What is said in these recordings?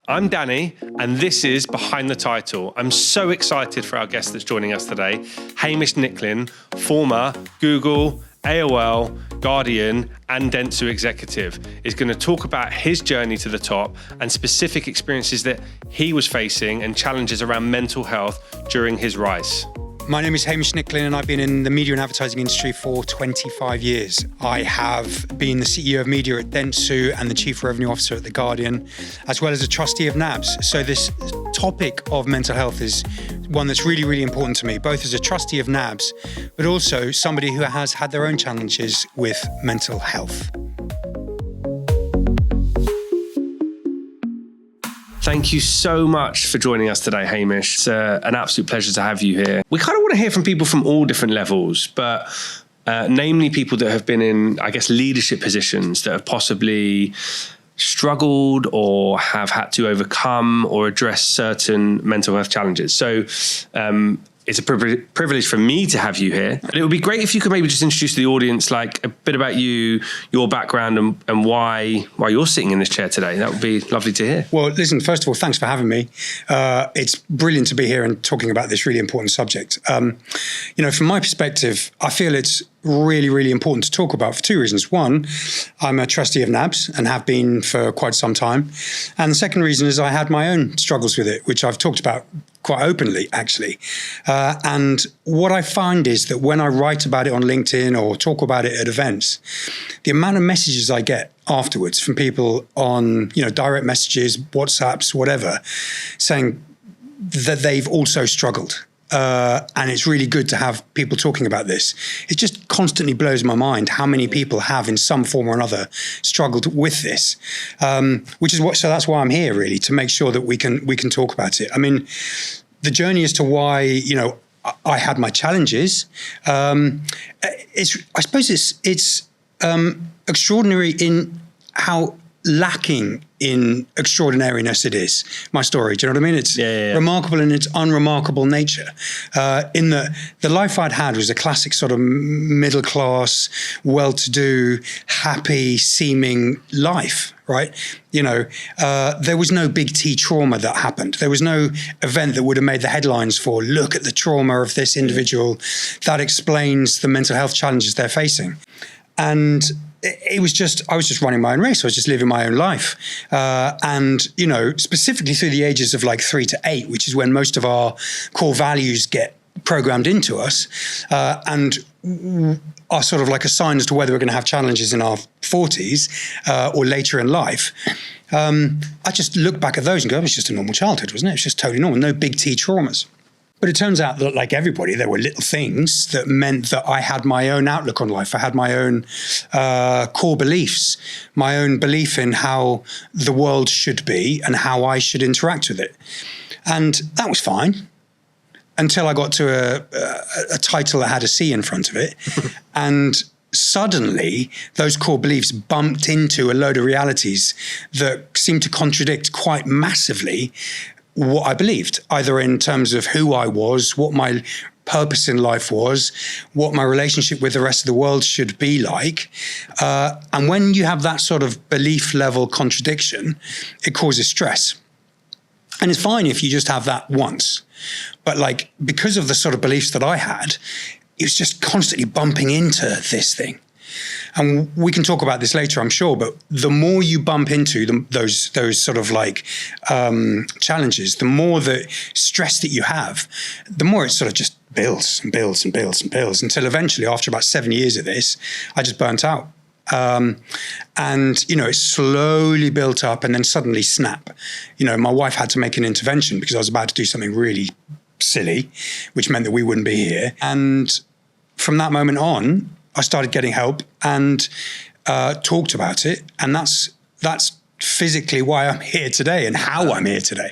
I'm Danny, and this is Behind the Title. I'm so excited for our guest that's joining us today, Hamish Nicklin, former Google, AOL, Guardian, and Dentsu executive, is going to talk about his journey to the top and specific experiences that he was facing and challenges around mental health during his rise. My name is Hamish Nicklin and I've been in the media and advertising industry for 25 years. I have been the CEO of media at Dentsu and the Chief Revenue Officer at The Guardian, as well as a trustee of NABS. So this topic of mental health is one that's really, really important to me, both as a trustee of NABS, but also somebody who has had their own challenges with mental health. Thank you so much for joining us today, Hamish. It's an absolute pleasure to have you here. We kind of want to hear from people from all different levels, but namely people that have been in, I guess, leadership positions that have possibly struggled or have had to overcome or address certain mental health challenges. So it's a privilege for me to have you here. And it would be great if you could maybe just introduce to the audience like a bit about you, your background, and why you're sitting in this chair today. That would be lovely to hear. Well, listen, first of all, thanks for having me. It's brilliant to be here and talking about this really important subject. From my perspective, I feel it's really, really important to talk about for two reasons. One, I'm a trustee of NABS and have been for quite some time. And the second reason is I had my own struggles with it, which I've talked about quite openly, actually. And what I find is that when I write about it on LinkedIn or talk about it at events, the amount of messages I get afterwards from people on, direct messages, WhatsApps, whatever, saying that they've also struggled. And it's really good to have people talking about this. It just constantly blows my mind how many people have in some form or another struggled with this, so that's why I'm here really, to make sure that we can talk about it. I mean, the journey as to why, I had my challenges, I suppose it's extraordinary in how lacking in extraordinariness it is, my story. Do you know what I mean? It's remarkable in its unremarkable nature. In the life I'd had was a classic sort of middle class, well-to-do, happy seeming life, right? There was no big T trauma that happened. There was no event that would have made the headlines for, look at the trauma of this individual that explains the mental health challenges they're facing. And I was just running my own race. I was just living my own life. Specifically through the ages of like 3 to 8, which is when most of our core values get programmed into us, and are sort of like a sign as to whether we're going to have challenges in our 40s or later in life. I just look back at those and go, it was just a normal childhood, wasn't it? It was just totally normal, no big T traumas. But it turns out that, like everybody, there were little things that meant that I had my own outlook on life. I had my own core beliefs, my own belief in how the world should be and how I should interact with it. And that was fine until I got to a title that had a C in front of it. And suddenly, those core beliefs bumped into a load of realities that seemed to contradict quite massively what I believed, either in terms of who I was, what my purpose in life was, what my relationship with the rest of the world should be like. And when you have that sort of belief level contradiction, it causes stress. And it's fine if you just have that once. But like, because of the sort of beliefs that I had, it was just constantly bumping into this thing. And we can talk about this later, I'm sure, but the more you bump into those sort of like challenges, the more the stress that you have, the more it sort of just builds and builds and builds and builds until eventually, after about 7 years of this, I just burnt out. It slowly built up and then suddenly snap. My wife had to make an intervention because I was about to do something really silly, which meant that we wouldn't be here. And from that moment on, I started getting help and talked about it. And that's physically why I'm here today and how I'm here today.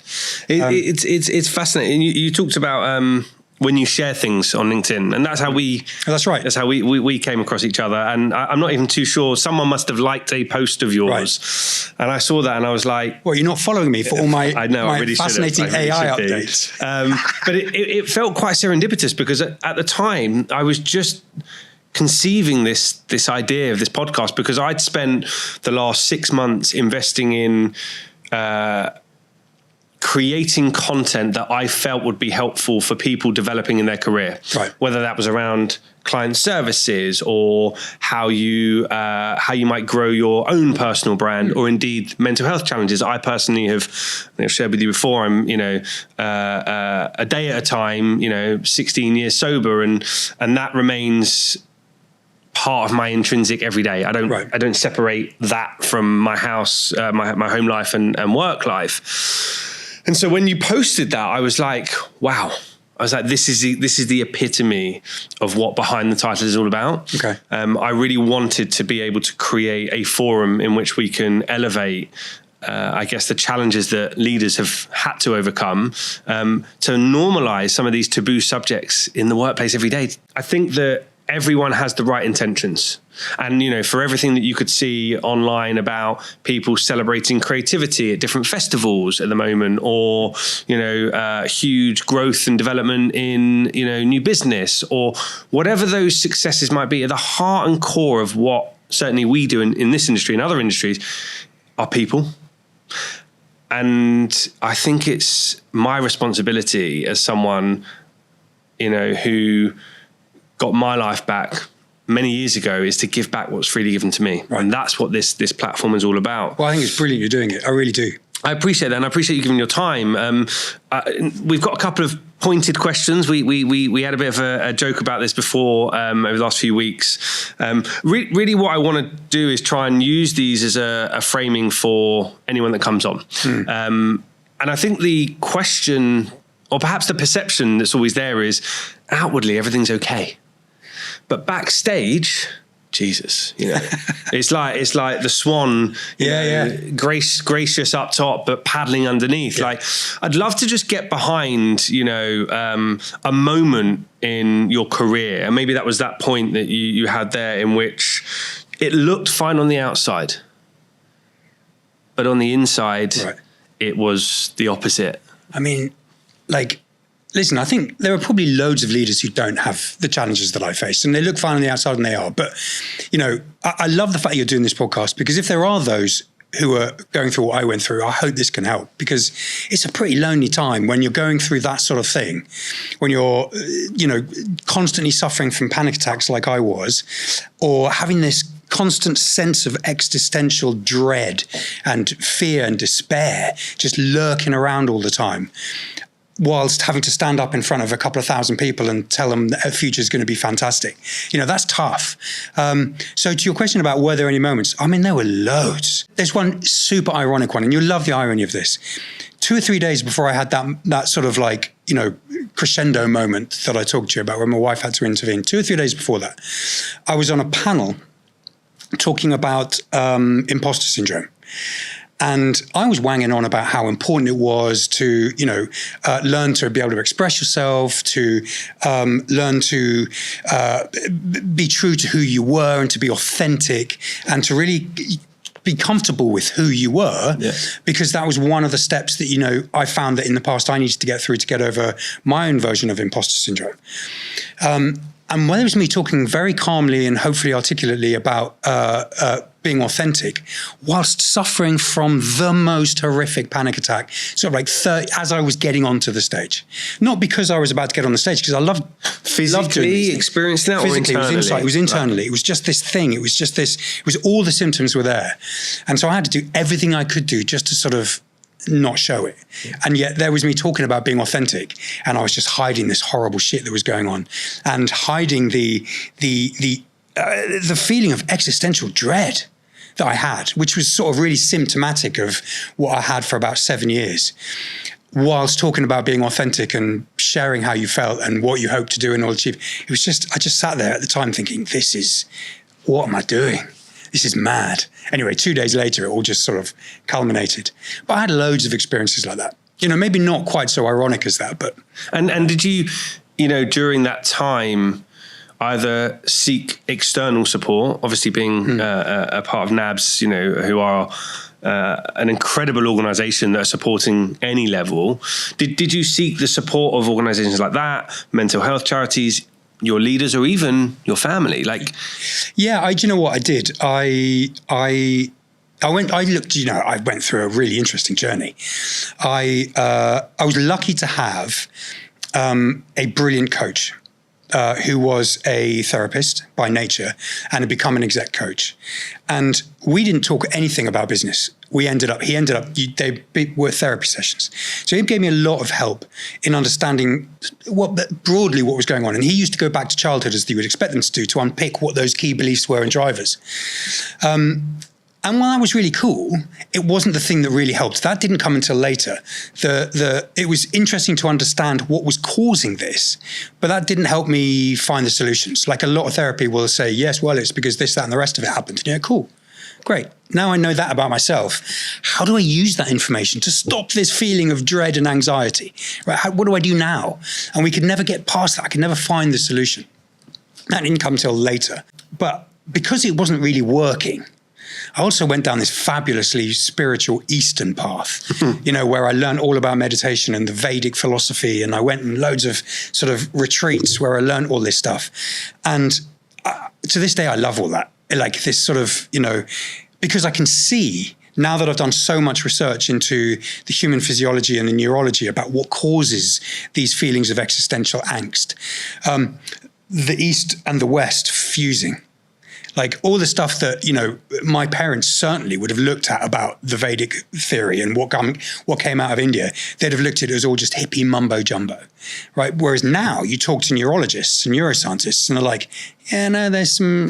It's fascinating. You talked about when you share things on LinkedIn, and that's how we. That's right. That's how we came across each other. And I'm not even too sure. Someone must have liked a post of yours, and I saw that, and I was like, "Well, you're not following me for all my I really fascinating AI updates." But it felt quite serendipitous because at the time I was just conceiving this idea of this podcast because I'd spent the last 6 months investing in creating content that I felt would be helpful for people developing in their career, right. Whether that was around client services or how you might grow your own personal brand, or indeed mental health challenges. I personally have shared with you before. I'm a day at a time. 16 years sober, and that remains part of my intrinsic every day. I don't separate that from my house, my home life and work life. And so when you posted that, I was like, wow. I was like, this is the epitome of what Behind the Title is all about. Okay. I really wanted to be able to create a forum in which we can elevate, I guess, the challenges that leaders have had to overcome, to normalize some of these taboo subjects in the workplace every day. I think that everyone has the right intentions. And, for everything that you could see online about people celebrating creativity at different festivals at the moment, or, huge growth and development in, new business, or whatever those successes might be, at the heart and core of what certainly we do in this industry and other industries are people. And I think it's my responsibility as someone, who got my life back many years ago, is to give back what's freely given to me. Right. And that's what this platform is all about. Well, I think it's brilliant you're doing it. I really do. I appreciate that, and I appreciate you giving your time. We've got a couple of pointed questions. We had a bit of a joke about this before over the last few weeks. Really what I want to do is try and use these as a framing for anyone that comes on. And I think the question, or perhaps the perception that's always there, is outwardly everything's okay. But backstage, Jesus, it's like the swan, gracious up top, but paddling underneath. Yeah. Like, I'd love to just get behind, a moment in your career. And maybe that was that point that you had there in which it looked fine on the outside, but on the inside, It was the opposite. I mean, listen, I think there are probably loads of leaders who don't have the challenges that I faced, and they look fine on the outside, and they are. But, I love the fact you're doing this podcast, because if there are those who are going through what I went through, I hope this can help, because it's a pretty lonely time when you're going through that sort of thing, when you're, constantly suffering from panic attacks like I was, or having this constant sense of existential dread and fear and despair just lurking around all the time, whilst having to stand up in front of a couple of thousand people and tell them that their future is going to be fantastic. That's tough. So to your question about were there any moments, I mean, there were loads. There's one super ironic one, and you'll love the irony of this. 2 or 3 days before I had that sort of crescendo moment that I talked to you about, where my wife had to intervene, 2 or 3 days before that, I was on a panel talking about imposter syndrome. And I was wanging on about how important it was to, learn to be able to express yourself, to learn to be true to who you were and to be authentic, and to really be comfortable with who you were, because that was one of the steps that, I found that in the past I needed to get through to get over my own version of imposter syndrome. And whether it was me talking very calmly and hopefully articulately about being authentic, whilst suffering from the most horrific panic attack, sort of 30, as I was getting onto the stage. Not because I was about to get on the stage, because I loved physically experiencing that, physically, or internally? It was inside, it was internally. Right. It was just this thing. It was all the symptoms were there. And so I had to do everything I could do just to sort of not show it. And yet there was me talking about being authentic, and I was just hiding this horrible shit that was going on, and hiding the feeling of existential dread that I had, which was sort of really symptomatic of what I had for about 7 years, whilst talking about being authentic and sharing how you felt and what you hope to do and all achieve. It was just, I just sat there at the time thinking, what am I doing? This is mad. Anyway, 2 days later, it all just sort of culminated. But I had loads of experiences like that. Maybe not quite so ironic as that, but. And did you, during that time, either seek external support, obviously being a part of NABS, who are an incredible organisation that are supporting any level. Did you seek the support of organisations like that, mental health charities, your leaders, or even your family? Yeah, do you know what I did? I I went through a really interesting journey. I was lucky to have a brilliant coach who was a therapist by nature and had become an exec coach. And we didn't talk anything about business. They were therapy sessions. So he gave me a lot of help in understanding broadly what was going on. And he used to go back to childhood, as you would expect them to do, to unpick what those key beliefs were in drivers. And while that was really cool, it wasn't the thing that really helped. That didn't come until later. It was interesting to understand what was causing this, but that didn't help me find the solutions. Like a lot of therapy will say, yes, well, it's because this, that, and the rest of it happened. Yeah, cool. Great. Now I know that about myself. How do I use that information to stop this feeling of dread and anxiety? Right? What do I do now? And we could never get past that. I could never find the solution. That didn't come till later. But because it wasn't really working, I also went down this fabulously spiritual Eastern path, where I learned all about meditation and the Vedic philosophy. And I went on loads of sort of retreats where I learned all this stuff. And to this day, I love all that. Like this sort of, because I can see now that I've done so much research into the human physiology and the neurology about what causes these feelings of existential angst, the East and the West fusing. Like all the stuff that, my parents certainly would have looked at about the Vedic theory and what came out of India, they'd have looked at it as all just hippie mumbo jumbo, right? Whereas now you talk to neurologists and neuroscientists and they're like, yeah, no,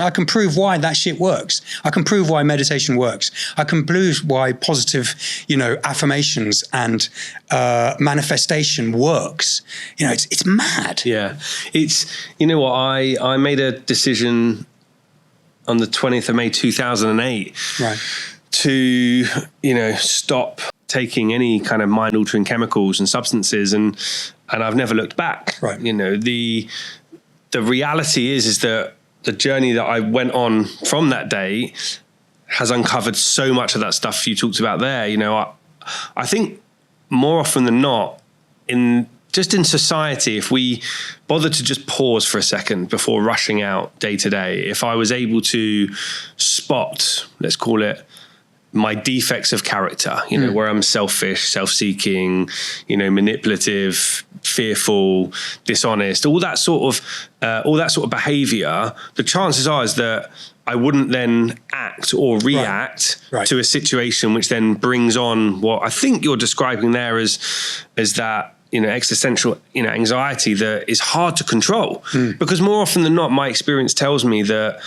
I can prove why that shit works. I can prove why meditation works. I can prove why positive, affirmations and manifestation works. It's mad. Yeah. It's, what, I made a decision on the 20th of May, 2008, right, to, stop taking any kind of mind-altering chemicals and substances, and I've never looked back. Right. The reality is that the journey that I went on from that day has uncovered so much of that stuff you talked about there. I think more often than not, in society, if we bother to just pause for a second before rushing out day to day, if I was able to spot, let's call it, my defects of character, where I'm selfish, self-seeking, manipulative, fearful, dishonest, all that sort of behavior, the chances are is that I wouldn't then act or react to a situation which then brings on what I think you're describing there as that existential, anxiety that is hard to control. Because more often than not, my experience tells me that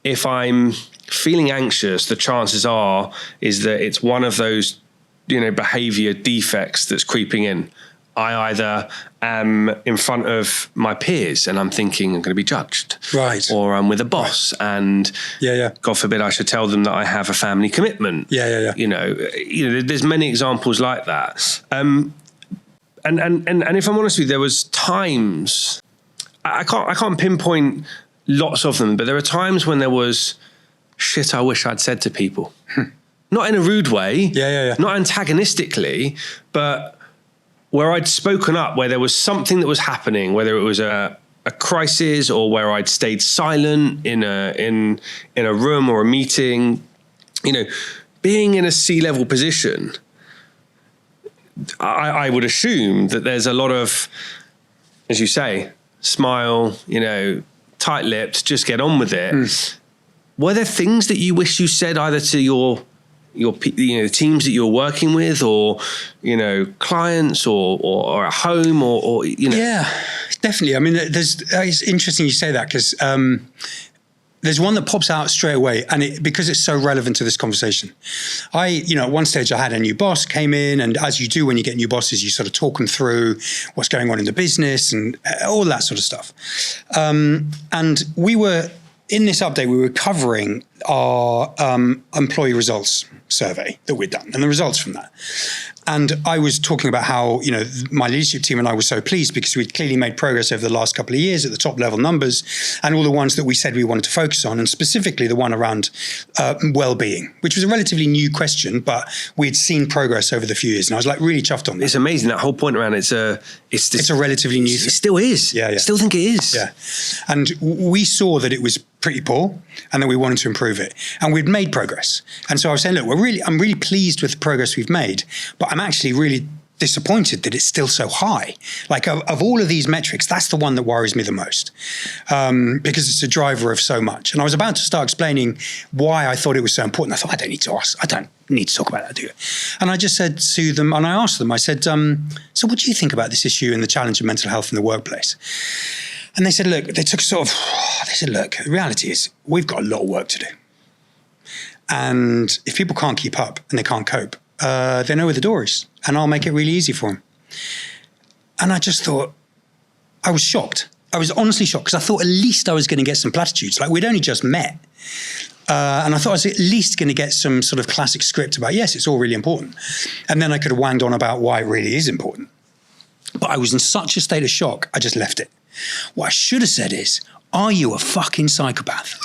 if I'm feeling anxious, the chances are is that it's one of those, behavior defects that's creeping in. I either am in front of my peers and I'm thinking I'm going to be judged. Right. Or I'm with a boss and God forbid I should tell them that I have a family commitment. Yeah. There's many examples like that. And if I'm honest with you, there was times, I can't pinpoint lots of them, but there are times when there was shit I wish I'd said to people. Not in a rude way, not antagonistically, but where I'd spoken up, where there was something that was happening, whether it was a crisis or where I'd stayed silent in a room or a meeting. Being in a C-level position, I would assume that there's a lot of, as you say, smile, tight-lipped, just get on with it. Were there things that you wish you said either to your teams that you're working with, or clients, or at home, or Yeah, definitely. I mean, it's interesting you say that, because there's one that pops out straight away, and because it's so relevant to this conversation. At one stage I had a new boss came in, and as you do when you get new bosses, you sort of talk them through what's going on in the business and all that sort of stuff. And we were, in this update, we were covering our employee results survey that we'd done and the results from that. And I was talking about how, my leadership team and I were so pleased because we'd clearly made progress over the last couple of years at the top level numbers, and all the ones that we said we wanted to focus on, and specifically the one around well-being, which was a relatively new question, but we'd seen progress over the few years. And I was like really chuffed on that. It's amazing, that whole point around it's a relatively new thing. It still is. Yeah. I still think it is. Yeah. And we saw that it was pretty poor and that we wanted to improve it. And we'd made progress. And so I was saying, look, I'm really pleased with the progress we've made, but I'm actually really disappointed that it's still so high. Like of all of these metrics, that's the one that worries me the most, because it's a driver of so much. And I was about to start explaining why I thought it was so important. I thought, I don't need to talk about that, do you? And I just said to them, and I asked them, I said, so what do you think about this issue and the challenge of mental health in the workplace? And they said, look, they said, look, the reality is we've got a lot of work to do. And if people can't keep up and they can't cope, they know where the door is, and I'll make it really easy for them. And I just thought, I was shocked. I was honestly shocked, because I thought at least I was going to get some platitudes. Like, we'd only just met. And I thought I was at least going to get some sort of classic script about, yes, it's all really important. And then I could have wanged on about why it really is important. But I was in such a state of shock, I just left it. What I should have said is, are you a fucking psychopath?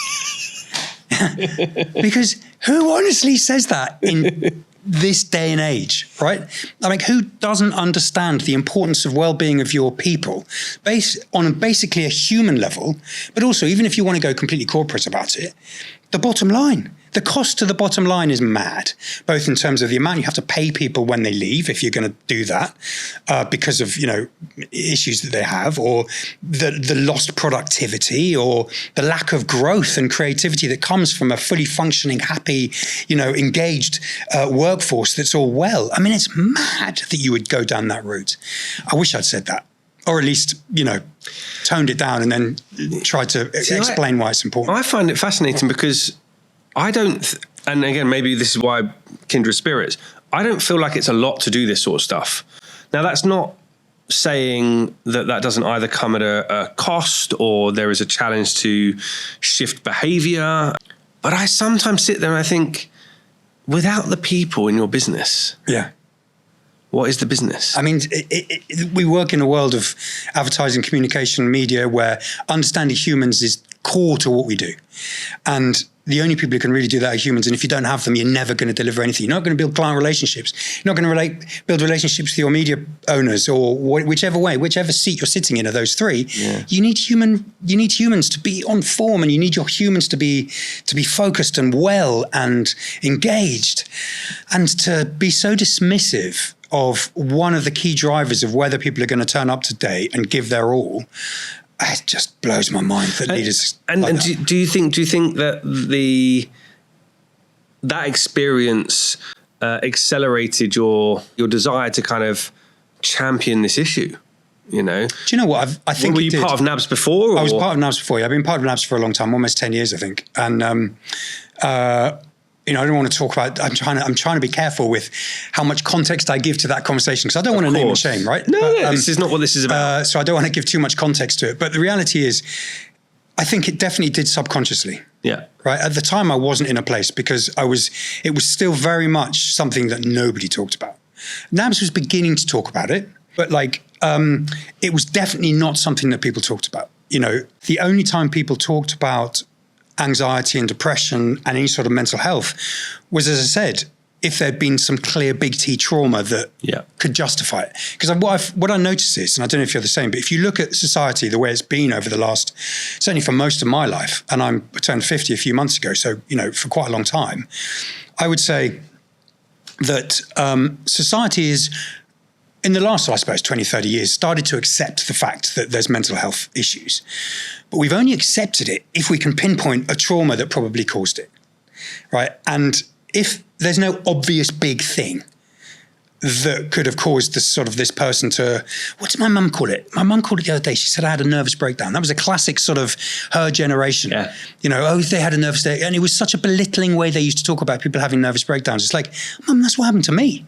Because who honestly says that in this day and age, right? I mean, who doesn't understand the importance of well-being of your people based on basically a human level, but also, even if you want to go completely corporate about it, the bottom line. The cost to the bottom line is mad, both in terms of the amount you have to pay people when they leave, if you're going to do that, because of, issues that they have, or the lost productivity, or the lack of growth and creativity that comes from a fully functioning, happy, engaged workforce that's all well. I mean, it's mad that you would go down that route. I wish I'd said that, or at least, toned it down and then tried to explain why it's important. I find it fascinating because I don't, and again, maybe this is why kindred spirits, I don't feel like it's a lot to do this sort of stuff. Now, that's not saying that doesn't either come at a cost, or there is a challenge to shift behavior. But I sometimes sit there and I think, without the people in your business, what is the business? I mean, we work in a world of advertising, communication, media, where understanding humans is core to what we do. And the only people who can really do that are humans. And if you don't have them, you're never going to deliver anything. You're not going to build client relationships. You're not going to build relationships with your media owners, or whichever seat you're sitting in of those three. Yeah. You need humans to be on form, and you need your humans to be focused and well and engaged, and to be so dismissive of one of the key drivers of whether people are going to turn up today and give their all. It just blows my mind that leaders. And do you think that that experience accelerated your desire to kind of champion this issue? Do you know what? I think. Were you part of NABS before? I was part of NABS before. Yeah, I've been part of NABS for a long time, almost 10 years, I think. And I don't want to talk about. I'm trying to be careful with how much context I give to that conversation, because I don't want to name and shame, right? No, this is not what this is about. So I don't want to give too much context to it. But the reality is, I think it definitely did subconsciously. Yeah. Right. At the time, I wasn't in a place, because it was still very much something that nobody talked about. NABS was beginning to talk about it, but it was definitely not something that people talked about. The only time people talked about anxiety and depression and any sort of mental health was, as I said, if there'd been some clear big T trauma that could justify it. Because what I notice is, and I don't know if you're the same, but if you look at society the way it's been over the last, certainly for most of my life, and I turned 50 a few months ago, so, for quite a long time, I would say that society is, in the last, I suppose, 20, 30 years, started to accept the fact that there's mental health issues. But we've only accepted it if we can pinpoint a trauma that probably caused it, right? And if there's no obvious big thing that could have caused this person to, what did my mum call it? My mum called it the other day. She said I had a nervous breakdown. That was a classic sort of her generation. Yeah. They had a nervous breakdown. And it was such a belittling way they used to talk about people having nervous breakdowns. It's like, Mum, that's what happened to me.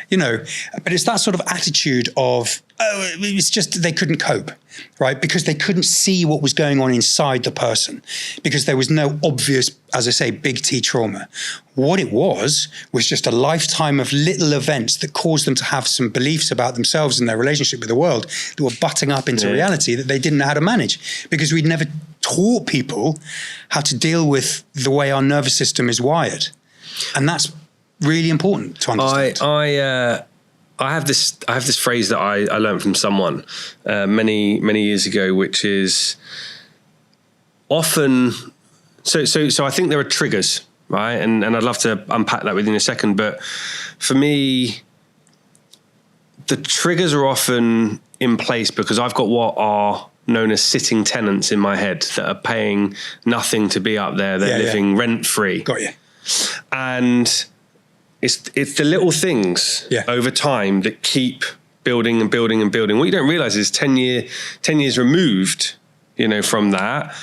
But it's that sort of attitude of, it's just they couldn't cope, right? Because they couldn't see what was going on inside the person, because there was no obvious, as I say, big T trauma. What it was just a lifetime of little events that caused them to have some beliefs about themselves and their relationship with the world that were butting up into reality that they didn't know how to manage, because we'd never taught people how to deal with the way our nervous system is wired. And that's really important to understand. I have this phrase that I learned from someone many years ago, which is, often So I think there are triggers, right? And I'd love to unpack that with you in a second. But for me, the triggers are often in place because I've got what are known as sitting tenants in my head that are paying nothing to be up there. They're living rent free. Got you. And it's the little things over time that keep building and building and building. What you don't realize is 10 years removed, from that,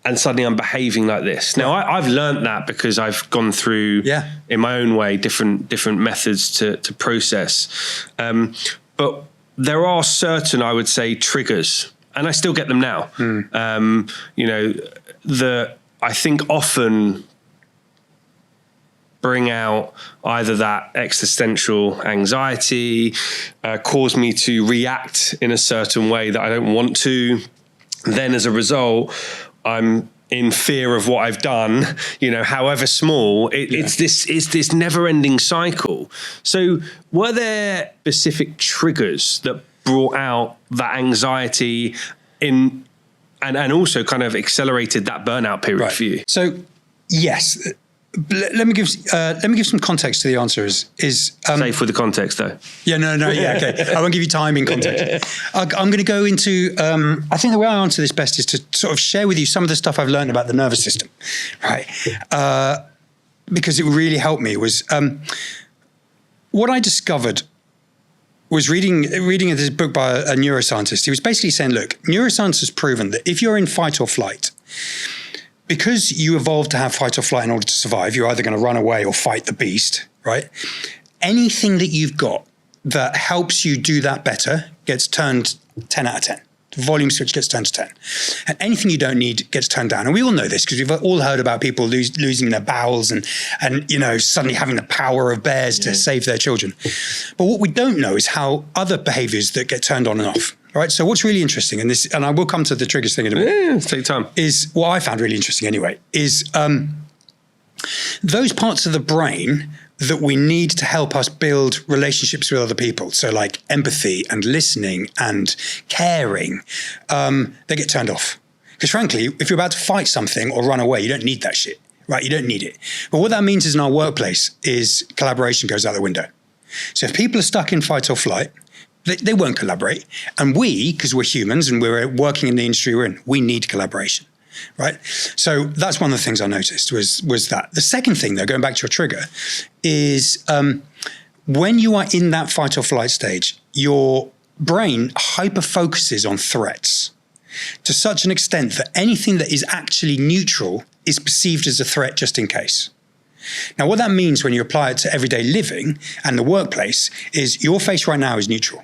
and suddenly I'm behaving like this. Now I've learned that because I've gone through in my own way different methods to process. But there are certain, I would say, triggers, and I still get them now. That I think often bring out either that existential anxiety, cause me to react in a certain way that I don't want to. Then as a result, I'm in fear of what I've done, however small. It's this never-ending cycle. So were there specific triggers that brought out that anxiety and also kind of accelerated that burnout period for you? So yes. Let me give some context to the answer. Is safe with the context though? Okay. I won't give you time in context. I'm going to go into. I think the way I answer this best is to sort of share with you some of the stuff I've learned about the nervous system, right? Because it really helped me. Was what I discovered was reading this book by a neuroscientist. He was basically saying, look, neuroscience has proven that if you're in fight or flight, because you evolved to have fight or flight in order to survive, you're either going to run away or fight the beast, right? Anything that you've got that helps you do that better gets turned 10 out of 10. The volume switch gets turned to 10. And anything you don't need gets turned down. And we all know this because we've all heard about people losing their bowels and suddenly having the power of bears to save their children. But what we don't know is how other behaviors that get turned on and off. Right. So what's really interesting, and I will come to the triggers thing in a minute. Yeah, take time. Is what I found really interesting anyway, is those parts of the brain that we need to help us build relationships with other people. So like empathy and listening and caring, they get turned off. Because frankly, if you're about to fight something or run away, you don't need that shit, right? You don't need it. But what that means is in our workplace is collaboration goes out the window. So if people are stuck in fight or flight, they won't collaborate. And we, because we're humans and we're working in the industry we're in, we need collaboration, right? So that's one of the things I noticed was that. The second thing, though, going back to your trigger, is when you are in that fight or flight stage, your brain hyper-focuses on threats to such an extent that anything that is actually neutral is perceived as a threat just in case. Now, what that means when you apply it to everyday living and the workplace is your face right now is neutral.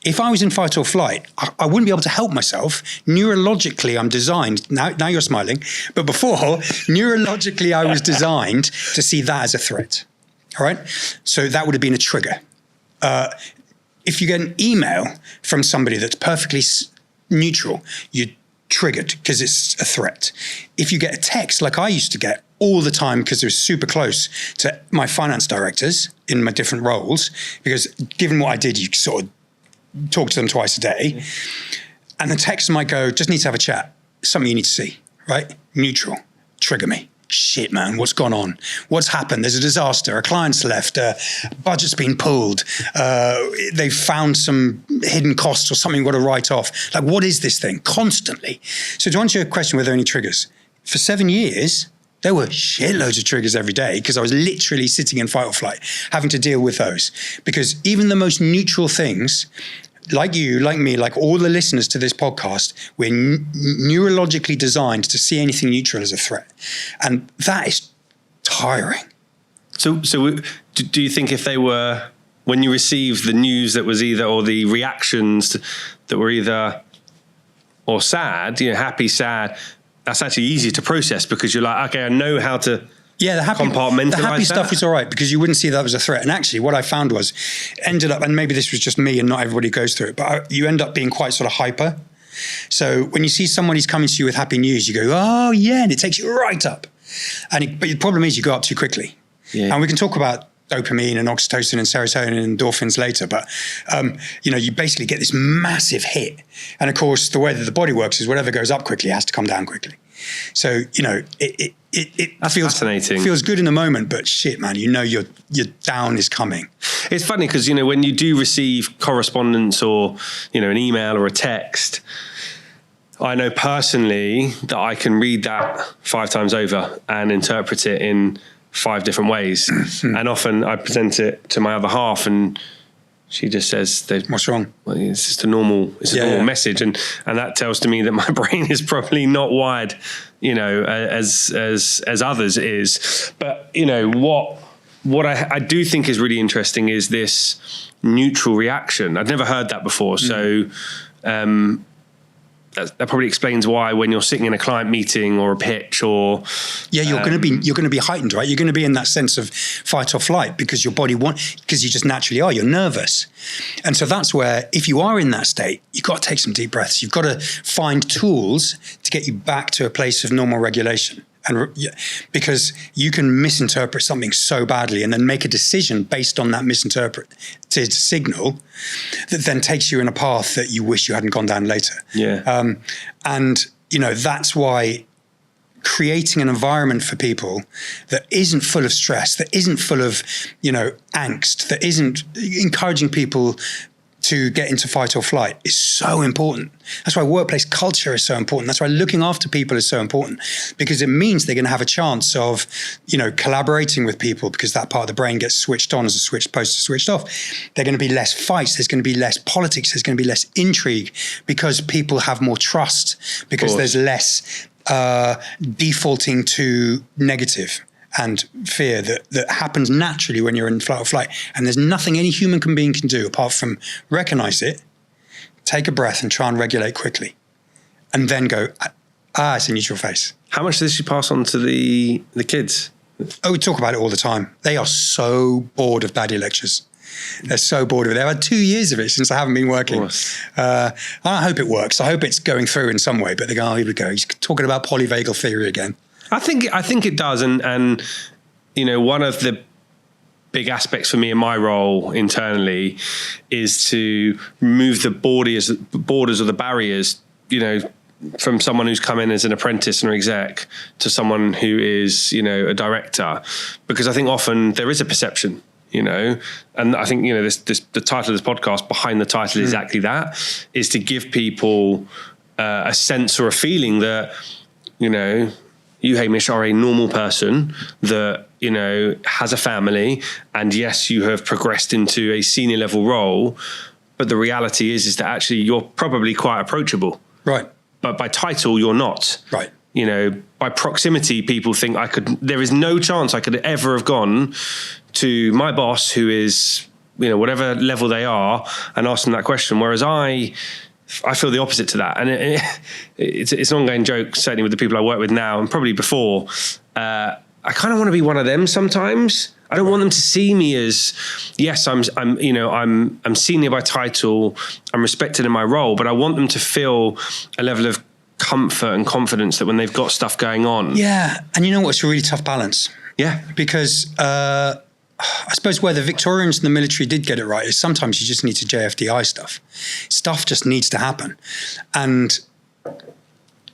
If I was in fight or flight, I wouldn't be able to help myself. Neurologically, I'm designed, now you're smiling, but before, neurologically, I was designed to see that as a threat. All right? So that would have been a trigger. If you get an email from somebody that's perfectly neutral, you're triggered because it's a threat. If you get a text like I used to get all the time because it was super close to my finance directors in my different roles, because given what I did, you sort of talk to them twice a day. And the text might go, just need to have a chat. Something you need to see, right? Neutral. Trigger me. Shit, man, what's gone on? What's happened? There's a disaster. A client's left. Budget's been pulled. They've found some hidden costs or something we've got to write off. Like, what is this thing? Constantly. So to answer your question, were there any triggers? For 7 years, there were shitloads of triggers every day because I was literally sitting in fight or flight, having to deal with those. Because even the most neutral things, like you, like me, like all the listeners to this podcast, we're neurologically designed to see anything neutral as a threat. And that is tiring. So do you think if they were, when you received the news that was either, or the reactions that were either, or sad, happy, sad, that's actually easier to process because you're like, okay, I know how to compartmentalize the happy stuff is all right because you wouldn't see that as a threat. And actually what I found was, ended up, and maybe this was just me and not everybody goes through it, but you end up being quite sort of hyper. So when you see someone who's coming to you with happy news, you go, oh yeah, and it takes you right up. But the problem is you go up too quickly. Yeah. And we can talk about dopamine and oxytocin and serotonin and endorphins later, but you basically get this massive hit. And of course, the way that the body works is whatever goes up quickly has to come down quickly. So, it That's fascinating. Feels good in the moment, but shit, man, your down is coming. It's funny because, when you do receive correspondence or, an email or a text, I know personally that I can read that 5 times over and interpret it in 5 different ways. And often I present it to my other half and she just says, "What's wrong?" Well, it's just a normal message. And that tells to me that my brain is probably not wired, as others is. But, what I do think is really interesting is this neutral reaction. I'd never heard that before. So, that probably explains why when you're sitting in a client meeting or a pitch or you're going to be heightened, right? You're going to be in that sense of fight or flight because your body because you just naturally are. You're nervous, and so that's where if you are in that state, you've got to take some deep breaths. You've got to find tools to get you back to a place of normal regulation. And because you can misinterpret something so badly and then make a decision based on that misinterpreted signal that then takes you in a path that you wish you hadn't gone down later. Yeah. And that's why creating an environment for people that isn't full of stress, that isn't full of, angst, that isn't encouraging people to get into fight or flight is so important. That's why workplace culture is so important. That's why looking after people is so important, because it means they're going to have a chance of, collaborating with people, because that part of the brain gets switched on as opposed to switched off. There are going to be less fights. There's going to be less politics. There's going to be less intrigue because people have more trust, because there's less defaulting to negative and fear that happens naturally when you're in fight or flight. And there's nothing any human being can do apart from recognize it, take a breath and try and regulate quickly. And then go, it's a neutral face. How much does she pass on to the kids? Oh, we talk about it all the time. They are so bored of Daddy lectures. They're so bored of it. They've had 2 years of it since I haven't been working. I hope it works. I hope it's going through in some way. But they go, here we go. He's talking about polyvagal theory again. I think it does, and one of the big aspects for me in my role internally is to remove the borders or the barriers, from someone who's come in as an apprentice and an exec to someone who is, a director, because I think often there is a perception, and I think the title of this podcast, behind the title, is exactly that, is to give people a sense or a feeling that you, Hamish, are a normal person that, has a family, and yes, you have progressed into a senior level role, but the reality is that actually you're probably quite approachable. Right. But by title, you're not. Right. By proximity, people think there is no chance I could ever have gone to my boss, who is, whatever level they are, and ask them that question. Whereas I feel the opposite to that. And it's an ongoing joke, certainly with the people I work with now and probably before. I kind of want to be one of them sometimes. I don't want them to see me as, yes, I'm senior by title, I'm respected in my role, but I want them to feel a level of comfort and confidence that when they've got stuff going on. Yeah. And you know what's a really tough balance? Yeah. Because I suppose where the Victorians and the military did get it right is sometimes you just need to JFDI stuff. Stuff just needs to happen. And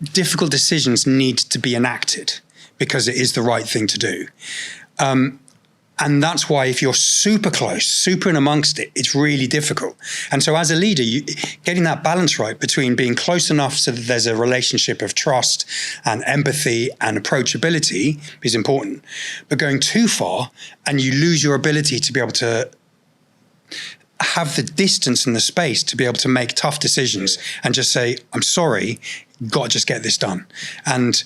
difficult decisions need to be enacted because it is the right thing to do. And that's why if you're super close, super in amongst it, it's really difficult. And so as a leader, getting that balance right between being close enough so that there's a relationship of trust and empathy and approachability is important. But going too far and you lose your ability to be able to have the distance and the space to be able to make tough decisions and just say, I'm sorry, you've got to just get this done. And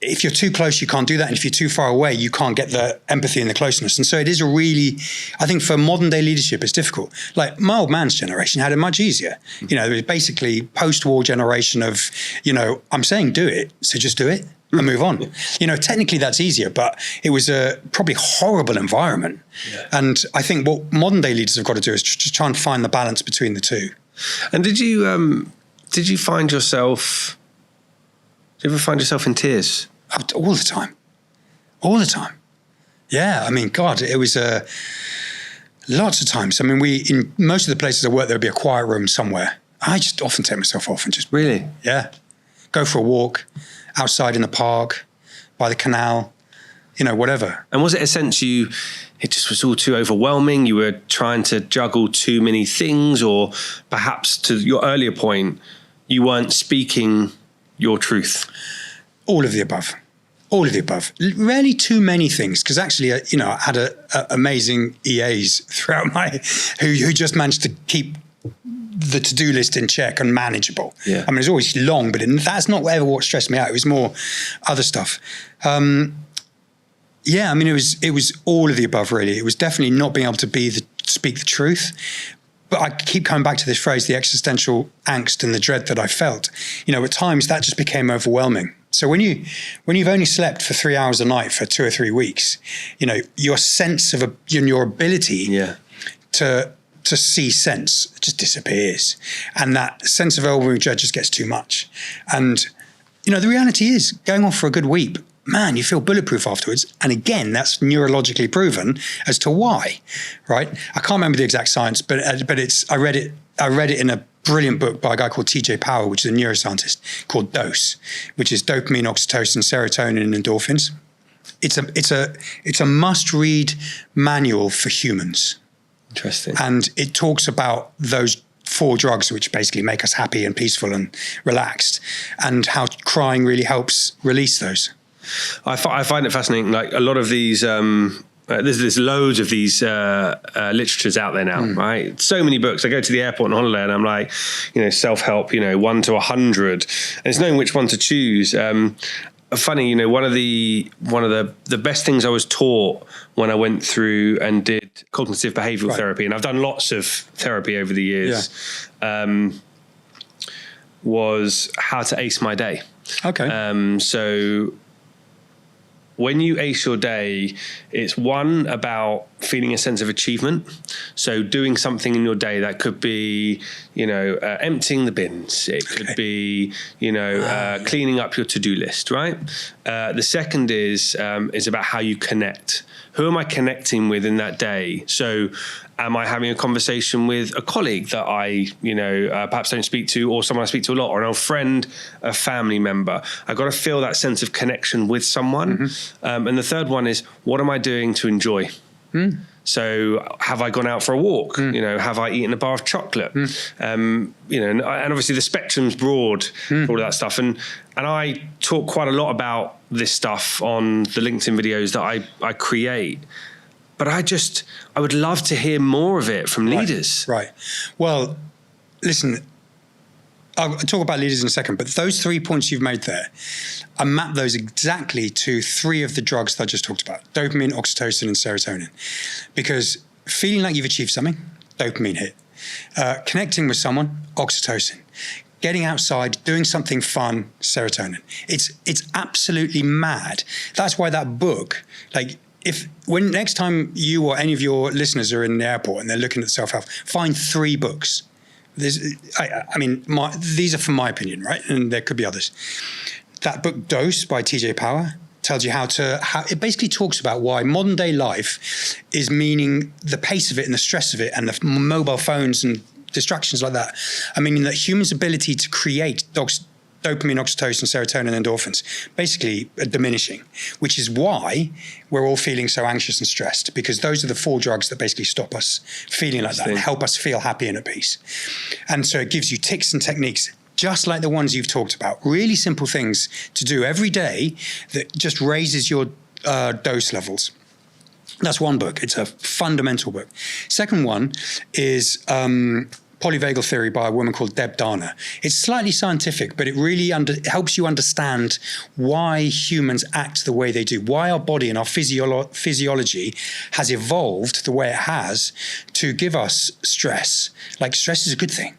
if you're too close, you can't do that. And if you're too far away, you can't get the empathy and the closeness. And so it is I think for modern day leadership, it's difficult. Like my old man's generation had it much easier. It was basically post-war generation of, I'm saying do it, so just do it and move on. Technically that's easier, but it was a probably horrible environment. Yeah. And I think what modern day leaders have got to do is just try and find the balance between the two. And did you find yourself, did you ever find yourself in tears? All the time. Yeah. I mean, God, it was lots of times. I mean, in most of the places I worked, there would be a quiet room somewhere. I just often take myself off and just. Really? Yeah. go for a walk outside in the park, by the canal, whatever. And was it a sense it just was all too overwhelming? You were trying to juggle too many things, or perhaps to your earlier point, you weren't speaking your truth? All of the above. All of the above. Rarely too many things, because actually, I had amazing EAs throughout who just managed to keep the to-do list in check and manageable. Yeah. I mean, it's always long, but that's not ever what stressed me out. It was more other stuff. Yeah, I mean, it was all of the above, really. It was definitely not being able to speak the truth. But I keep coming back to this phrase, the existential angst and the dread that I felt. At times that just became overwhelming. So when you've only slept for 3 hours a night for 2 or 3 weeks, your sense of your ability to see sense just disappears, and that sense of overwhelming dread just gets too much. And the reality is, going off for a good week, man, you feel bulletproof afterwards. And again, that's neurologically proven as to why, right? I can't remember the exact science, but I read it in a brilliant book by a guy called TJ Power, which is a neuroscientist, called Dose, which is dopamine, oxytocin, serotonin, and endorphins. It's a must-read manual for humans. Interesting. And it talks about those 4 drugs which basically make us happy and peaceful and relaxed, and how crying really helps release those. I find it fascinating. Like a lot of these, there's loads of these literatures out there now, right? So many books. I go to the airport on holiday and I'm like, self-help, 1 to 100, and it's knowing which one to choose. Funny, one of the best things I was taught when I went through and did cognitive behavioral therapy, and I've done lots of therapy over the years, was how to ace my day. Okay. So when you ace your day, it's one about feeling a sense of achievement. So doing something in your day that could be, emptying the bins. It could be, cleaning up your to-do list, right? The second is about how you connect. Who am I connecting with in that day? So am I having a conversation with a colleague that I, perhaps don't speak to, or someone I speak to a lot, or an old friend, a family member? I've got to feel that sense of connection with someone. Mm-hmm. And the third one is, what am I doing to enjoy? So have I gone out for a walk? Have I eaten a bar of chocolate? And obviously the spectrum's broad for all of that stuff. And I talk quite a lot about this stuff on the LinkedIn videos that I create. But I would love to hear more of it from leaders. Right. Well, listen, I'll talk about leaders in a second, but those 3 points you've made there, I map those exactly to 3 of the drugs that I just talked about: dopamine, oxytocin, and serotonin. Because feeling like you've achieved something, dopamine hit. Connecting with someone, oxytocin. Getting outside, doing something fun, serotonin. It's absolutely mad. That's why that book, when next time you or any of your listeners are in the airport and they're looking at self-help, find 3 books. These are from my opinion, right? And there could be others. That book, Dose by TJ Power, tells you how it basically talks about why modern day life is meaning the pace of it and the stress of it and the mobile phones and distractions like that. I mean, that humans' ability to create dopamine, oxytocin, serotonin, and endorphins basically are diminishing, which is why we're all feeling so anxious and stressed, because those are the 4 drugs that basically stop us feeling like that and help us feel happy and at peace. And so it gives you tips and techniques, just like the ones you've talked about, really simple things to do every day that just raises your dose levels. That's one book. It's a fundamental book. Second one is Polyvagal Theory by a woman called Deb Dana. It's slightly scientific, but it really helps you understand why humans act the way they do, why our body and our physiology has evolved the way it has to give us stress. Like, stress is a good thing,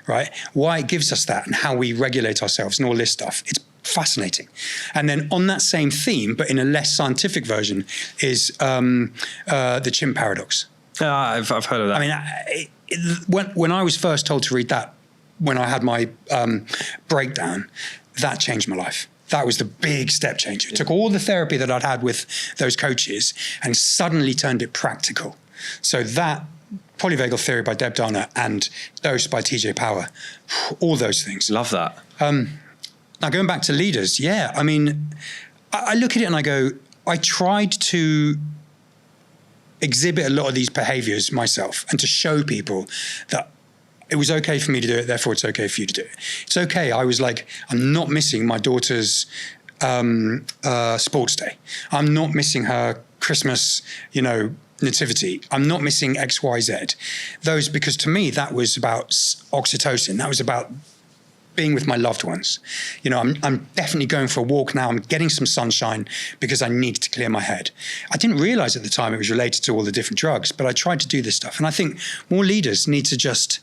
right? Why it gives us that and how we regulate ourselves and all this stuff. It's fascinating. And then on that same theme, but in a less scientific version, is the chimp paradox. I've heard of that. I mean, when I was first told to read that, when I had my breakdown, that changed my life. That was the big step change. It took all the therapy that I'd had with those coaches and suddenly turned it practical. So that Polyvagal Theory by Deb Dana and Dose by TJ Power, all those things. Love that. Now, going back to leaders, I mean, I look at it and I go, I tried to exhibit a lot of these behaviors myself and to show people that it was okay for me to do it, therefore it's okay for you to do it. It's okay. I was like, I'm not missing my daughter's sports day. I'm not missing her Christmas, nativity. I'm not missing X, Y, Z. Those, because to me, that was about oxytocin. That was about being with my loved ones. I'm definitely going for a walk now. I'm getting some sunshine because I need to clear my head. I didn't realize at the time it was related to all the different drugs, but I tried to do this stuff. And I think more leaders need to just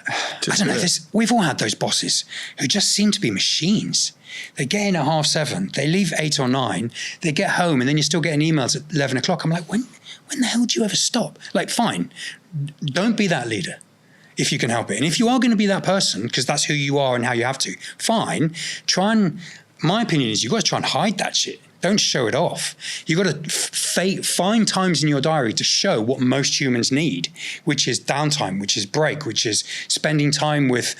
I don't know, we've all had those bosses who just seem to be machines. They get in at 7:30, they leave 8 or 9, they get home, and then you're still getting emails at 11 o'clock. I'm like, when the hell do you ever stop? Like, fine, don't be that leader if you can help it. And if you are going to be that person, because that's who you are and how you have to, fine, my opinion is you've got to try and hide that shit. Don't show it off. You've got to find times in your diary to show what most humans need, which is downtime, which is break, which is spending time with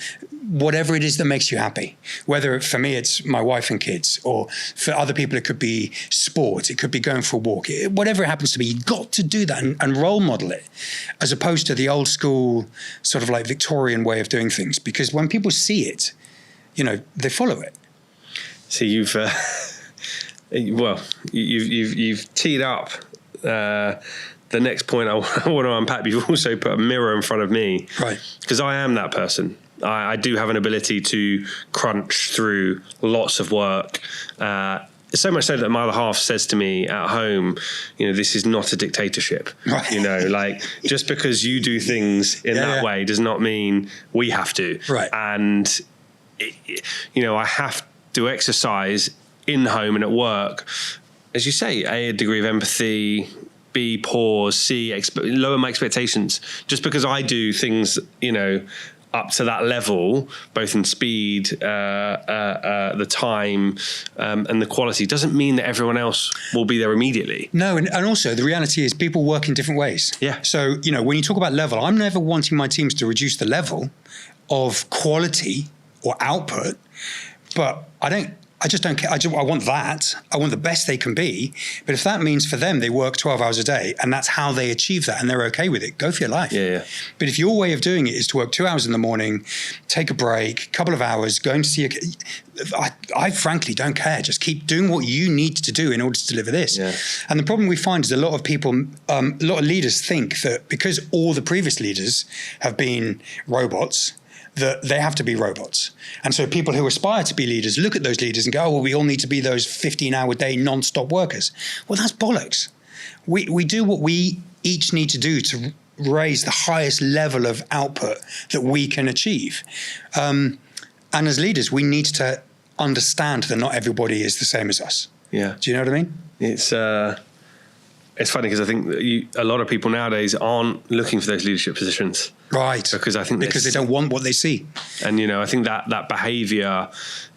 whatever it is that makes you happy. Whether for me, it's my wife and kids, or for other people, it could be sport. It could be going for a walk. Whatever it happens to be, you've got to do that and role model it, as opposed to the old school sort of like Victorian way of doing things. Because when people see it, they follow it. So you've teed up the next point I want to unpack. You've also put a mirror in front of me, right? Because I am that person. I do have an ability to crunch through lots of work. So much so that my other half says to me at home, this is not a dictatorship. Right. Like, just because you do things in that way does not mean we have to. Right. And I have to exercise in home and at work, as you say, a degree of empathy, B, pause, C, lower my expectations. Just because I do things, up to that level, both in speed, the time, and the quality, doesn't mean that everyone else will be there immediately. No, and also the reality is people work in different ways. Yeah. So, when you talk about level, I'm never wanting my teams to reduce the level of quality or output, but I just don't care. I want that. I want the best they can be. But if that means for them they work 12 hours a day and that's how they achieve that and they're okay with it, go for your life. Yeah. But if your way of doing it is to work 2 hours in the morning, take a break, couple of hours, going to see I frankly don't care. Just keep doing what you need to do in order to deliver this. Yeah. And the problem we find is a lot of people, a lot of leaders think that because all the previous leaders have been robots, that they have to be robots. And so people who aspire to be leaders look at those leaders and go, we all need to be those 15-hour-day non-stop workers. Well, that's bollocks. We do what we each need to do to raise the highest level of output that we can achieve. And as leaders, we need to understand that not everybody is the same as us. Yeah. Do you know what I mean? It's funny because I think that a lot of people nowadays aren't looking for those leadership positions. Right. Because they don't want what they see. And, I think that behavior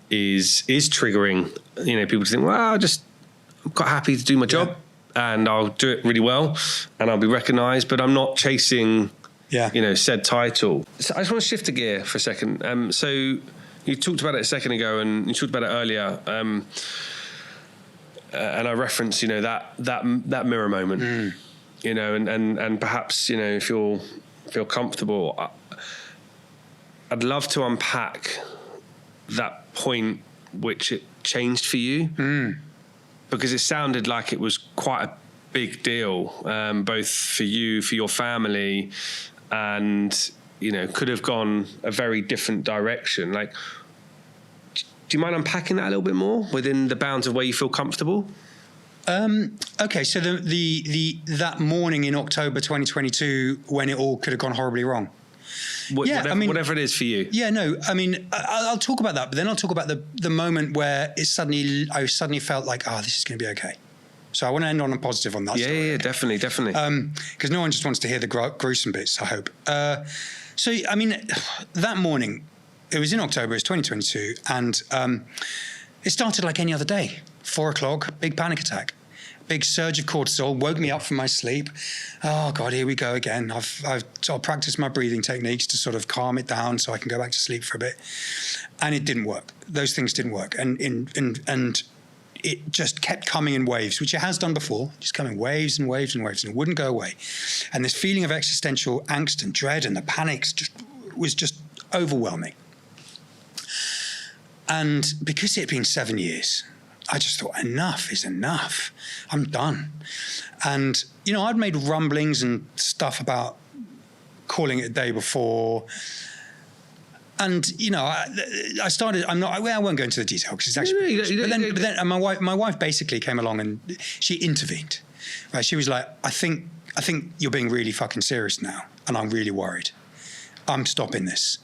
is triggering, people to think, well, I'm quite happy to do my job and I'll do it really well and I'll be recognized, but I'm not chasing, said title. So I just want to shift a gear for a second. So you talked about it a second ago and you talked about it earlier. And I referenced, that mirror moment, and perhaps, if you'll feel comfortable, I'd love to unpack that point which it changed for you, because it sounded like it was quite a big deal, both for you, for your family, and, could have gone a very different direction. Like, do you mind unpacking that a little bit more within the bounds of where you feel comfortable? Okay, so that morning in October 2022, when it all could have gone horribly wrong. Whatever it is for you. Yeah, no, I mean, I'll talk about that, but then I'll talk about the moment where I suddenly felt like, this is going to be okay. So I want to end on a positive on that. Yeah, definitely. Because no one just wants to hear the gruesome bits, I hope. So, I mean, that morning, it was in October, it's 2022, and it started like any other day. 4 o'clock, big panic attack. big surge of cortisol, woke me up from my sleep. Oh God, here we go again. I'll practice my breathing techniques to sort of calm it down so I can go back to sleep for a bit. And it didn't work. Those things didn't work. And it just kept coming in waves, which it has done before, just coming waves and waves and waves, and it wouldn't go away. And this feeling of existential angst and dread and the panics was just overwhelming. And because it had been 7 years, I just thought, enough is enough. I'm done. And, I'd made rumblings and stuff about calling it a day before. And, I started, I won't go into the detail because it's actually, but then my wife basically came along and she intervened. Right? She was like, I think you're being really fucking serious now. And I'm really worried. I'm stopping this.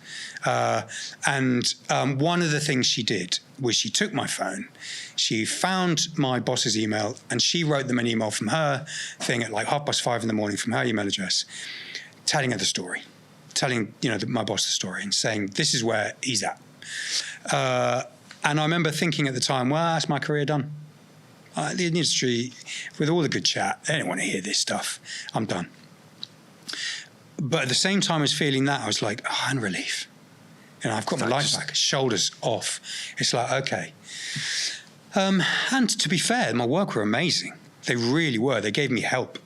And one of the things she did was she took my phone, she found my boss's email, and she wrote them an email from her thing at like 5:30 in the morning from her email address, telling her the story, telling my boss the story and saying, this is where he's at. And I remember thinking at the time, well, that's my career done. The industry, with all the good chat, they don't want to hear this stuff. I'm done. But at the same time as feeling that, I was like, and relief. I've got my life back, shoulders off. It's like, okay. And to be fair, my work were amazing. They really were. They gave me help.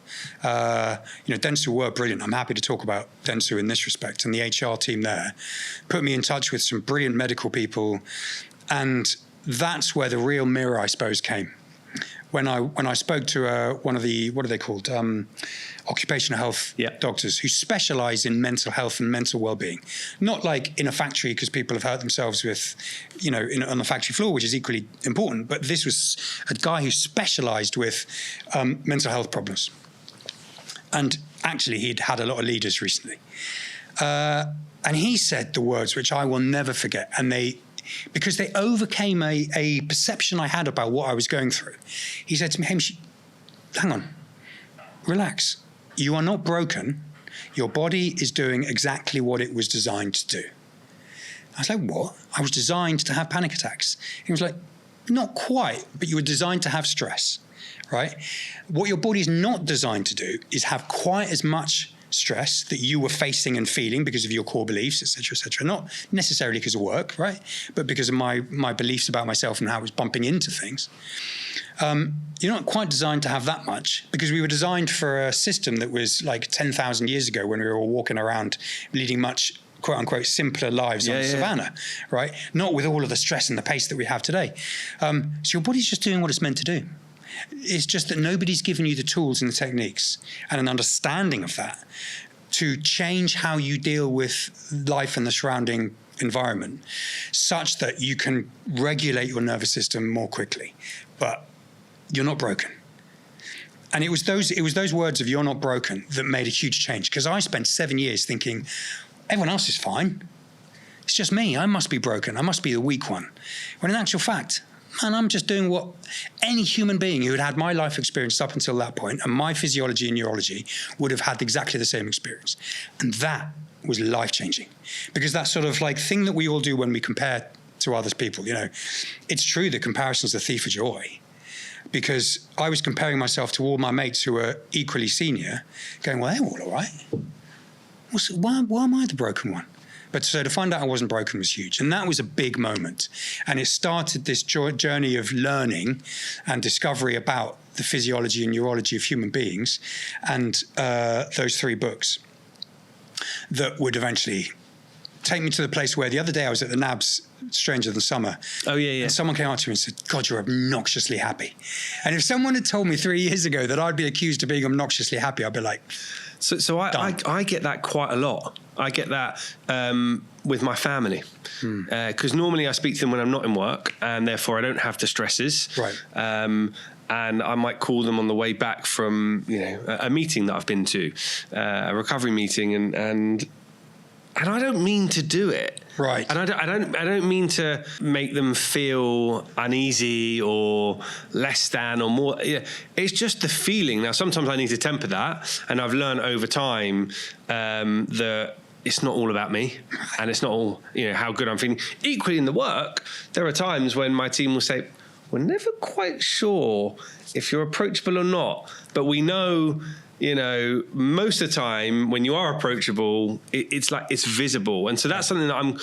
Dentsu were brilliant. I'm happy to talk about Dentsu in this respect. And the HR team there put me in touch with some brilliant medical people. And that's where the real mirror, I suppose, came. When I spoke to one of the, what are they called, occupational health doctors who specialise in mental health and mental well-being, not like in a factory because people have hurt themselves with, on the factory floor, which is equally important. But this was a guy who specialised with mental health problems, and actually he'd had a lot of leaders recently, and he said the words which I will never forget, and because they overcame a perception I had about what I was going through. He said to me, Hamish, hang on, relax. You are not broken. Your body is doing exactly what it was designed to do. I was like, what? I was designed to have panic attacks. He was like, not quite, but you were designed to have stress, right? What your body is not designed to do is have quite as much stress that you were facing and feeling because of your core beliefs, et cetera, not necessarily because of work, right? But because of my beliefs about myself and how I was bumping into things. You're not quite designed to have that much because we were designed for a system that was like 10,000 years ago when we were all walking around leading much, quote unquote, simpler lives on the savannah, right? Not with all of the stress and the pace that we have today. So your body's just doing what it's meant to do. It's just that nobody's given you the tools and the techniques and an understanding of that to change how you deal with life and the surrounding environment such that you can regulate your nervous system more quickly. But you're not broken. And it was those words of "you're not broken" that made a huge change, because I spent 7 years thinking everyone else is fine. It's just me. I must be broken. I must be the weak one. When in actual fact, man, I'm just doing what any human being who had had my life experience up until that point and my physiology and neurology would have had exactly the same experience. And that was life-changing, because that sort of like thing that we all do when we compare to other people, it's true that comparison's the thief of joy, because I was comparing myself to all my mates who were equally senior, going, well, they're all right. Why am I the broken one? But so to find out I wasn't broken was huge. And that was a big moment. And it started this journey of learning and discovery about the physiology and neurology of human beings, and those 3 books that would eventually take me to the place where the other day I was at the NABS Stranger Than Summer. Oh, yeah. And someone came up to me and said, God, you're obnoxiously happy. And if someone had told me 3 years ago that I'd be accused of being obnoxiously happy, I'd be like, So I get that quite a lot. I get that with my family, because normally I speak to them when I'm not in work, and therefore I don't have the stresses. Right. And I might call them on the way back from a meeting that I've been to, a recovery meeting, and I don't mean to do it. Right. And I don't mean to make them feel uneasy or less than or more. It's just the feeling. Now, sometimes I need to temper that, and I've learned over time that it's not all about me, and it's not all how good I'm feeling. Equally in the work, there are times when my team will say, we're never quite sure if you're approachable or not. But we know, most of the time when you are approachable, it's like it's visible. And so that's something that I'm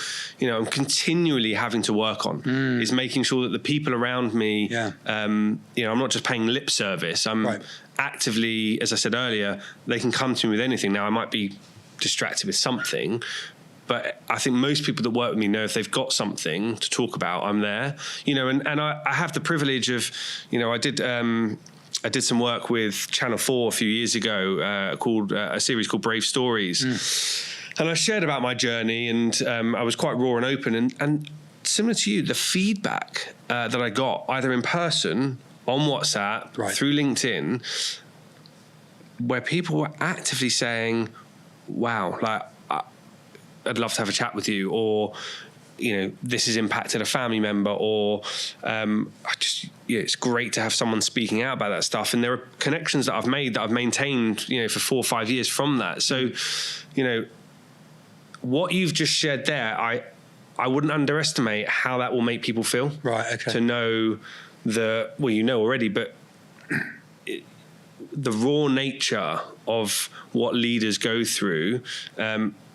continually having to work on, is making sure that the people around me, I'm not just paying lip service. I'm actively, as I said earlier, they can come to me with anything. Now I might be distracted with something, but I think most people that work with me know if they've got something to talk about, I'm there. And I have the privilege of, I did some work with Channel 4 a few years ago called a series called Brave Stories. And I shared about my journey, and I was quite raw and open. And similar to you, the feedback that I got, either in person, on WhatsApp, through LinkedIn, where people were actively saying, wow, like, I'd love to have a chat with you, or this has impacted a family member, or it's great to have someone speaking out about that stuff. And there are connections that I've made that I've maintained, for 4 or 5 years from that. So, what you've just shared there, I wouldn't underestimate how that will make people feel. Right. Okay. To know already, but the raw nature of what leaders go through.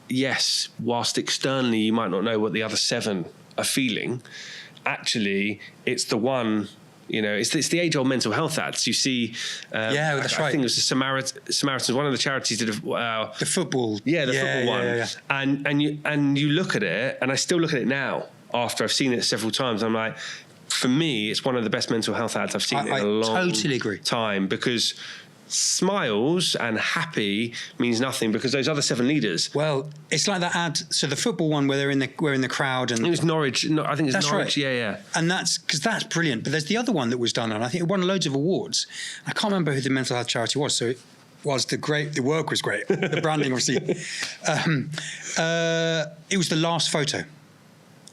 Yes, whilst externally you might not know what the other 7 are feeling, actually it's the one, it's the age-old mental health ads. You see, that's right. I think it was the Samaritans, one of the charities did the football. Yeah, the football one. Yeah. And you look at it, and I still look at it now after I've seen it several times. I'm like, for me, it's one of the best mental health ads I've seen in a long time, because smiles and happy means nothing, because those other 7 leaders. Well, it's like that ad. So the football one where we're in the crowd, and it was Norwich. I think it's Norwich. Right. Yeah. And that's brilliant. But there's the other one that was done, and I think it won loads of awards. I can't remember who the mental health charity was. So it was the work was great. The branding, obviously. It was the last photo.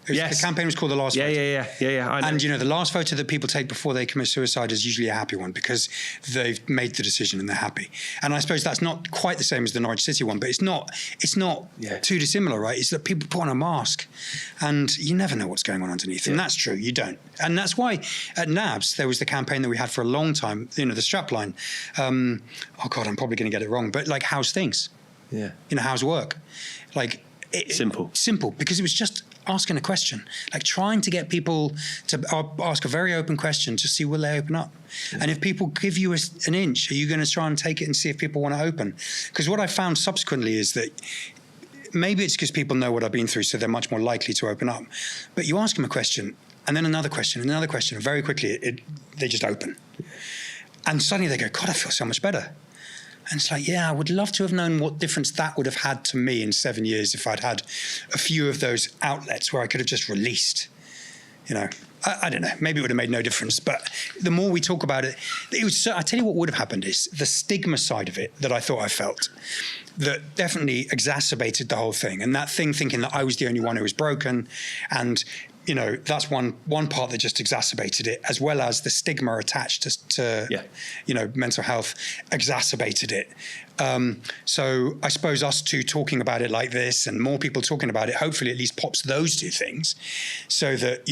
The campaign was called The Last Photo. Yeah. I know. And, the last photo that people take before they commit suicide is usually a happy one, because they've made the decision and they're happy. And I suppose that's not quite the same as the Norwich City one, but it's not too dissimilar, right? It's that people put on a mask and you never know what's going on underneath. And that's true, you don't. And that's why at NABS, there was the campaign that we had for a long time, the strapline. Oh God, I'm probably going to get it wrong, but like, how's things? Yeah. How's work? Like, simple, because it was just asking a question, like trying to get people to ask a very open question to see will they open up. And if people give you an inch, are you going to try and take it and see if people want to open? Because what I found subsequently is that maybe it's because people know what I've been through, so they're much more likely to open up. But you ask them a question, and then another question, and another question, and very quickly they just open. And suddenly they go, God, I feel so much better. And it's like, I would love to have known what difference that would have had to me in 7 years if I'd had a few of those outlets where I could have just released. I don't know. Maybe it would have made no difference. But the more we talk about it, I tell you what would have happened is the stigma side of it that I thought I felt, that definitely exacerbated the whole thing. And that thing thinking that I was the only one who was broken, and that's one part that just exacerbated it, as well as the stigma attached to mental health exacerbated it. So I suppose us two talking about it like this, and more people talking about it, hopefully at least pops those 2 things, so that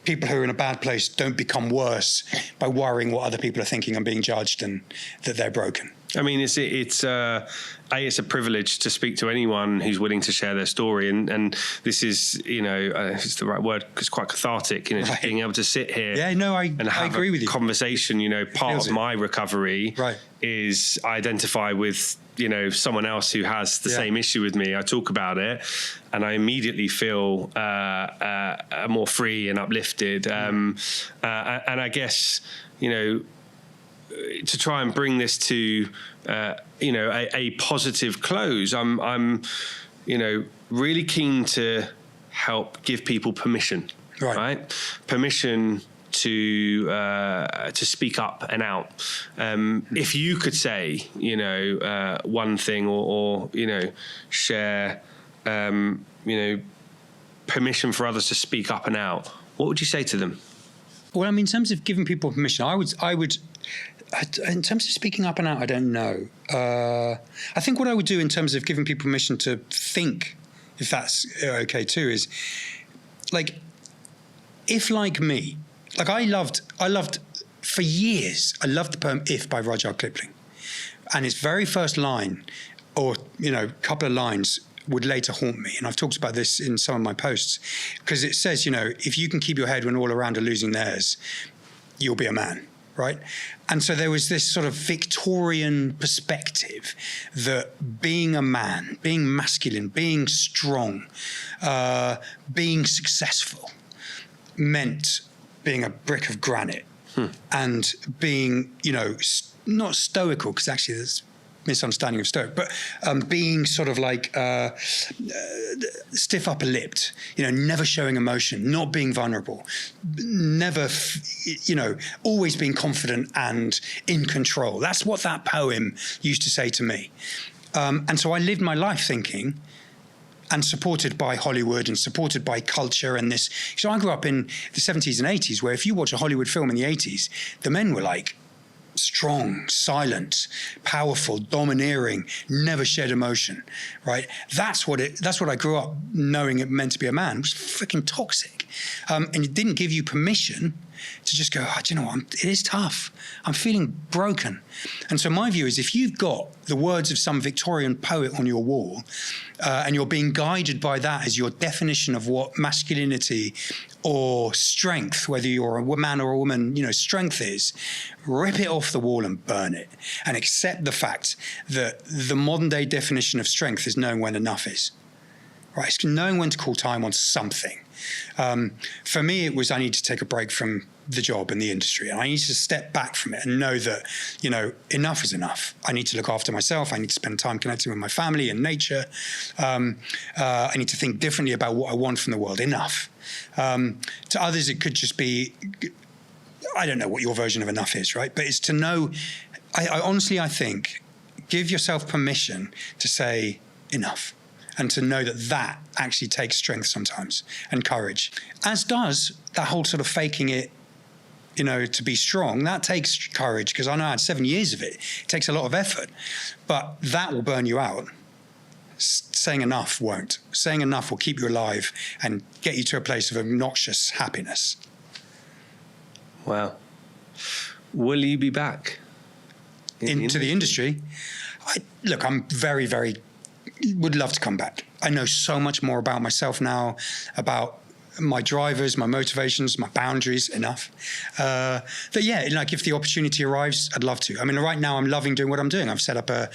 people who are in a bad place don't become worse by worrying what other people are thinking and being judged, and that they're broken. I mean, it's a privilege to speak to anyone who's willing to share their story, and this is, it's the right word, because it's quite cathartic, just being able to sit here and have agree with you. Conversation. Part of my recovery is identify with someone else who has the same issue with me. I talk about it, and I immediately feel more free and uplifted. And I guess to try and bring this to a positive close, I'm really keen to help give people permission, right? Permission to speak up and out. If you could say one thing, or share permission for others to speak up and out, what would you say to them? Well, I mean, in terms of giving people permission, I would. In terms of speaking up and out, I don't know. I think what I would do in terms of giving people permission to think, if that's okay too, is like, if like me, Like I loved for years, I loved the poem If by Rudyard Kipling. And its very first line, or, couple of lines, would later haunt me. And I've talked about this in some of my posts, because it says, if you can keep your head when all around are losing theirs, you'll be a man, right? And so there was this sort of Victorian perspective that being a man, being masculine, being strong, being successful meant being a brick of granite and being, not stoical, because actually there's misunderstanding of stoic, but being sort of like stiff upper-lipped, never showing emotion, not being vulnerable, never, always being confident and in control. That's what that poem used to say to me. And so I lived my life thinking, and supported by Hollywood and supported by culture and this. So I grew up in the 70s and 80s, where if you watch a Hollywood film in the 80s, the men were like strong, silent, powerful, domineering, never shed emotion, right? That's what I grew up knowing it meant to be a man. It was freaking toxic. And it didn't give you permission to just go, do you know what, it is tough. I'm feeling broken. And so my view is, if you've got the words of some Victorian poet on your wall, and you're being guided by that as your definition of what masculinity or strength, whether you're a man or a woman, strength is, rip it off the wall and burn it, and accept the fact that the modern day definition of strength is knowing when enough is. Right? It's knowing when to call time on something. For me, it was, I need to take a break from the job and the industry, and I need to step back from it and know that, enough is enough. I need to look after myself. I need to spend time connecting with my family and nature. I need to think differently about what I want from the world. Enough. To others, it could just be, I don't know what your version of enough is, right? But it's to know, I honestly, I think, give yourself permission to say enough. And to know that actually takes strength sometimes and courage, as does that whole sort of faking it, to be strong. That takes courage, because I know I had 7 years of it. It takes a lot of effort, but that will burn you out. Saying enough won't. Saying enough will keep you alive and get you to a place of obnoxious happiness. Wow. Will you be back into the industry? Look, I'm very, very would love to come back. I know so much more about myself now, about my drivers, my motivations, my boundaries, enough. If the opportunity arrives, I'd love to. I mean, right now I'm loving doing what I'm doing. I've set up a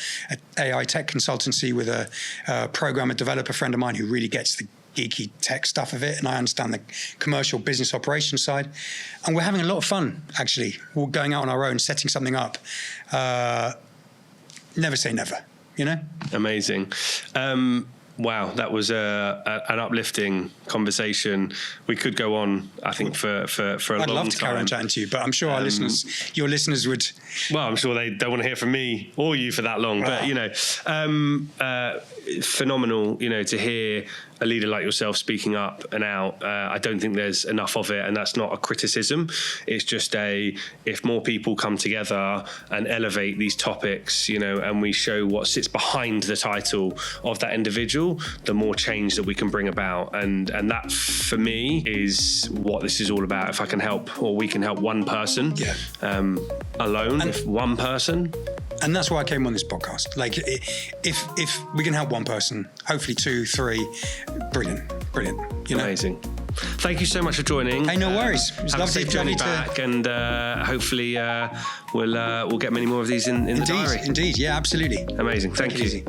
AI tech consultancy with a programmer developer friend of mine who really gets the geeky tech stuff of it, and I understand the commercial business operations side. And we're having a lot of fun, actually. We're going out on our own, setting something up. Never say never. Amazing. Wow, that was an uplifting conversation. We could go on, I think, for a long time. I'd love to carry on chatting to you, but I'm sure your listeners would. Well, I'm sure they don't want to hear from me or you for that long. But phenomenal, to hear a leader like yourself speaking up and out. I don't think there's enough of it, and that's not a criticism. It's just if more people come together and elevate these topics, and we show what sits behind the title of that individual, the more change that we can bring about. And that, for me, is what this is all about. If I can help, or we can help one person alone, if one person. And that's why I came on this podcast. Like, if we can help one person, hopefully 2, 3, brilliant. Amazing. Thank you so much for joining. Hey, no worries. It was lovely to be back, and hopefully we'll get many more of these in the diary. Indeed, yeah, absolutely. Amazing. Thank you. Easy.